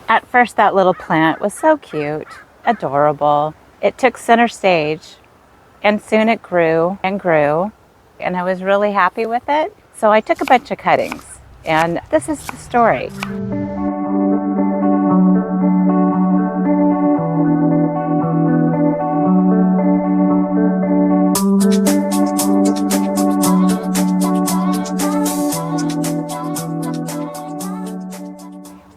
At first, that little plant was so cute, adorable. It took center stage, and soon it grew and grew, and I was really happy with it. So I took a bunch of cuttings, and this is the story.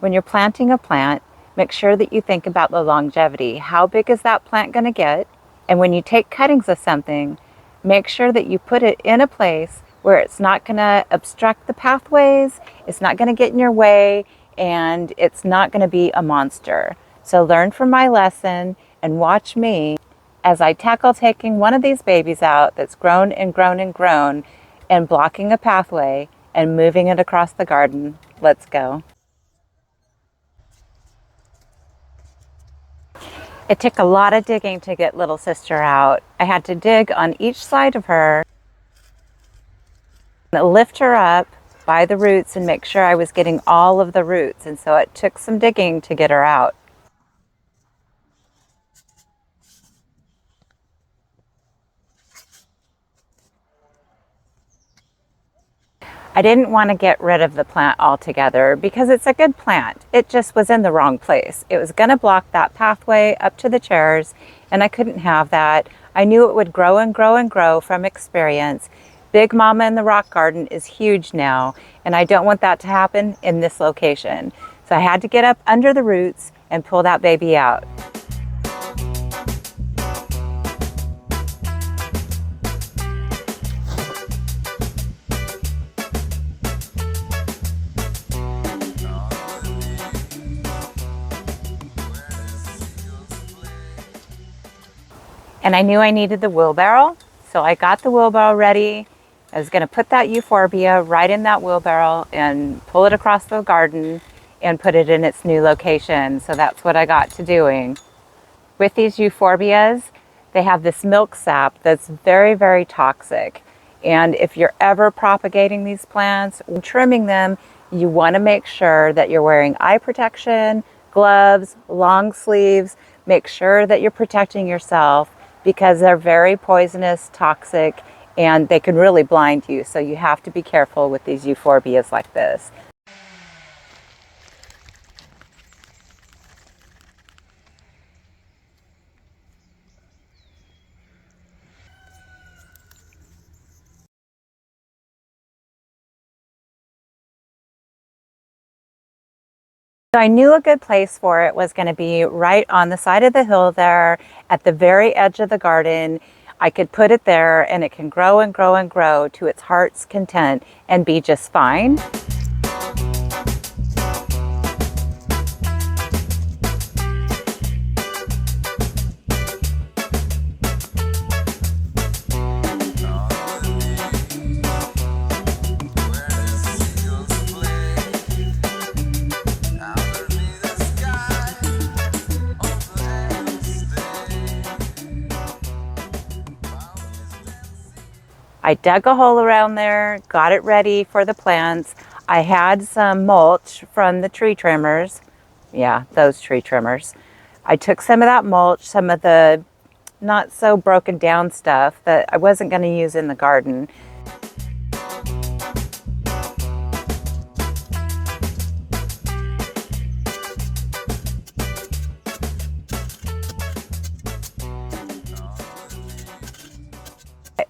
When you're planting a plant, make sure that you think about the longevity. How big is that plant going to get? And when you take cuttings of something, make sure that you put it in a place where it's not going to obstruct the pathways, it's not going to get in your way, and it's not going to be a monster. So learn from my lesson and watch me as I tackle taking one of these babies out that's grown and grown and grown and blocking a pathway and moving it across the garden. Let's go. It took a lot of digging to get little sister out. I had to dig on each side of her, lift her up by the roots and make sure I was getting all of the roots. And so it took some digging to get her out. I didn't want to get rid of the plant altogether because it's a good plant. It just was in the wrong place. It was going to block that pathway up to the chairs, and I couldn't have that. I knew it would grow and grow and grow from experience. Big Mama in the rock garden is huge now, and I don't want that to happen in this location. So I had to get up under the roots and pull that baby out. And I knew I needed the wheelbarrow, so I got the wheelbarrow ready. I was going to put that euphorbia right in that wheelbarrow and pull it across the garden and put it in its new location. So that's what I got to doing. With these euphorbias, they have this milk sap that's very, very toxic. And if you're ever propagating these plants, trimming them, you want to make sure that you're wearing eye protection, gloves, long sleeves. Make sure that you're protecting yourself, because they're very poisonous, toxic, and they can really blind you. So you have to be careful with these euphorbias like this. So I knew a good place for it was going to be right on the side of the hill there at the very edge of the garden. I could put it there and it can grow and grow and grow to its heart's content and be just fine. I dug a hole around there, got it ready for the plants. I had some mulch from the tree trimmers. Yeah, those tree trimmers. I took some of that mulch, some of the not so broken down stuff that I wasn't going to use in the garden.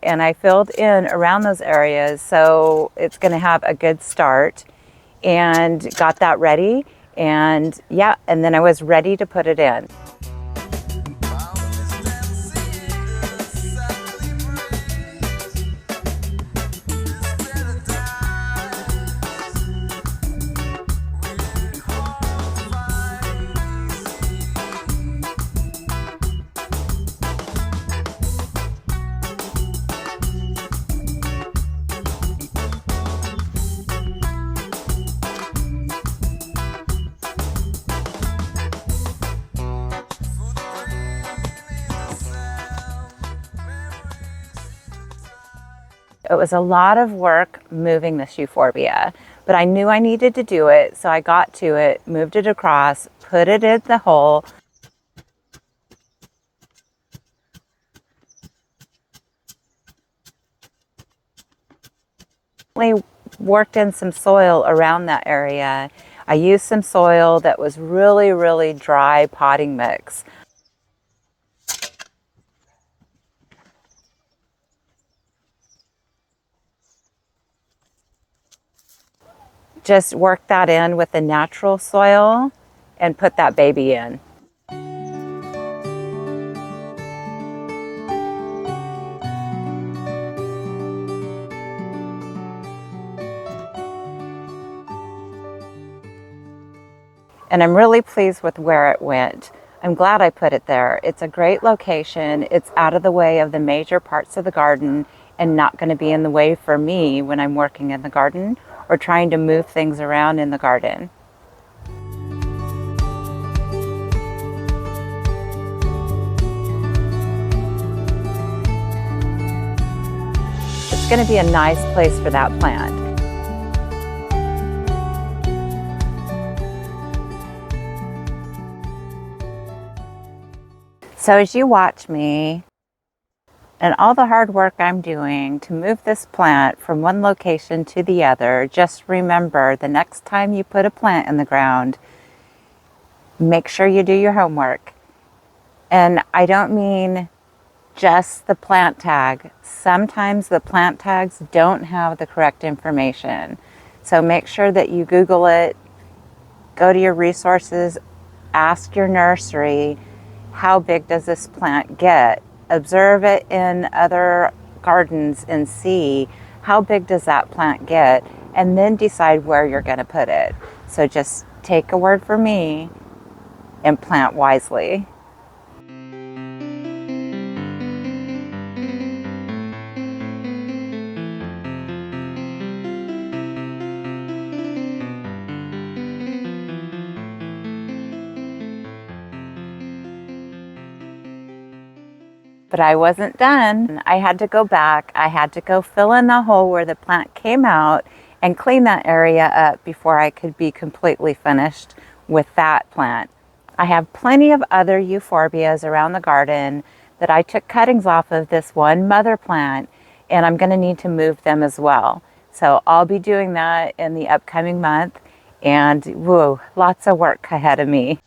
And I filled in around those areas so it's going to have a good start, and got that ready. And yeah, and then I was ready to put it in. It was a lot of work moving this euphorbia, but I knew I needed to do it, so I got to it, moved it across, put it in the hole. Worked in some soil around that area. I used some soil that was really, really dry potting mix. Just work that in with the natural soil and put that baby in. And I'm really pleased with where it went. I'm glad I put it there. It's a great location. It's out of the way of the major parts of the garden and not going to be in the way for me when I'm working in the garden or trying to move things around in the garden. It's going to be a nice place for that plant. So as you watch me and all the hard work I'm doing to move this plant from one location to the other, just remember the next time you put a plant in the ground, make sure you do your homework. And I don't mean just the plant tag. Sometimes the plant tags don't have the correct information. So make sure that you Google it, go to your resources, ask your nursery, how big does this plant get? Observe it in other gardens and see how big does that plant get, and then decide where you're going to put it. So just take a word from me and plant wisely. But I wasn't done. I had to go back. I had to go fill in the hole where the plant came out and clean that area up before I could be completely finished with that plant. I have plenty of other euphorbias around the garden that I took cuttings off of this one mother plant, and I'm going to need to move them as well. So I'll be doing that in the upcoming month, and whoa, lots of work ahead of me.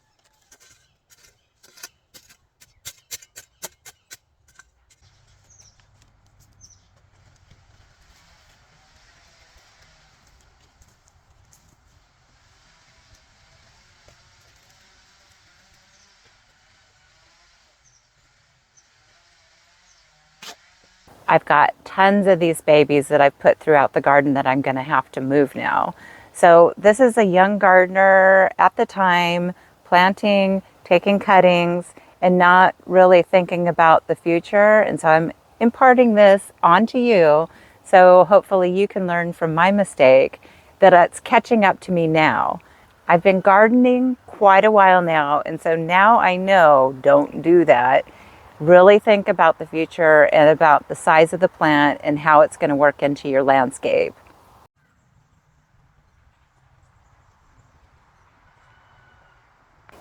I've got tons of these babies that I've put throughout the garden that I'm going to have to move now. So this is a young gardener at the time, planting, taking cuttings, and not really thinking about the future. And so I'm imparting this onto you. So hopefully you can learn from my mistake that it's catching up to me now. I've been gardening quite a while now, and so now I know don't do that. Really think about the future and about the size of the plant and how it's going to work into your landscape.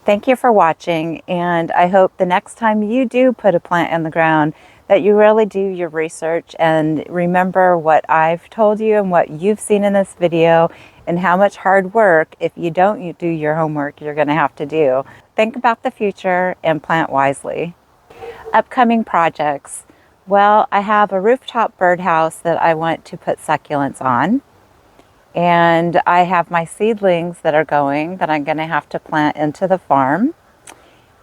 Thank you for watching, and I hope the next time you do put a plant in the ground that you really do your research and remember what I've told you and what you've seen in this video and how much hard work, if you don't do your homework, you're going to have to do. Think about the future and plant wisely. Upcoming projects. Well, I have a rooftop birdhouse that I want to put succulents on. And I have my seedlings that are going that I'm going to have to plant into the farm.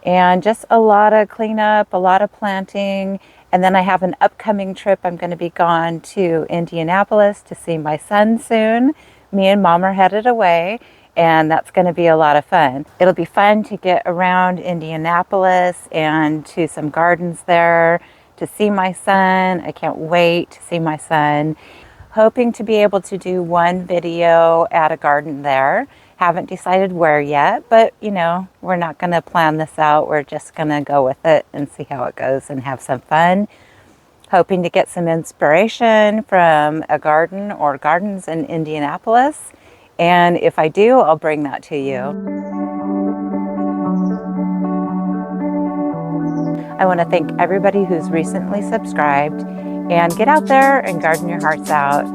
And just a lot of cleanup, a lot of planting. And then I have an upcoming trip. I'm going to be gone to Indianapolis to see my son soon. Me and Mom are headed away, and that's going to be a lot of fun. It'll be fun to get around Indianapolis and to some gardens there to see my son. I can't wait to see my son. Hoping to be able to do one video at a garden there. Haven't decided where yet, but you know, we're not going to plan this out. We're just going to go with it and see how it goes and have some fun. Hoping to get some inspiration from a garden or gardens in Indianapolis And if I do, I'll bring that to you. I want to thank everybody who's recently subscribed, and get out there and garden your hearts out.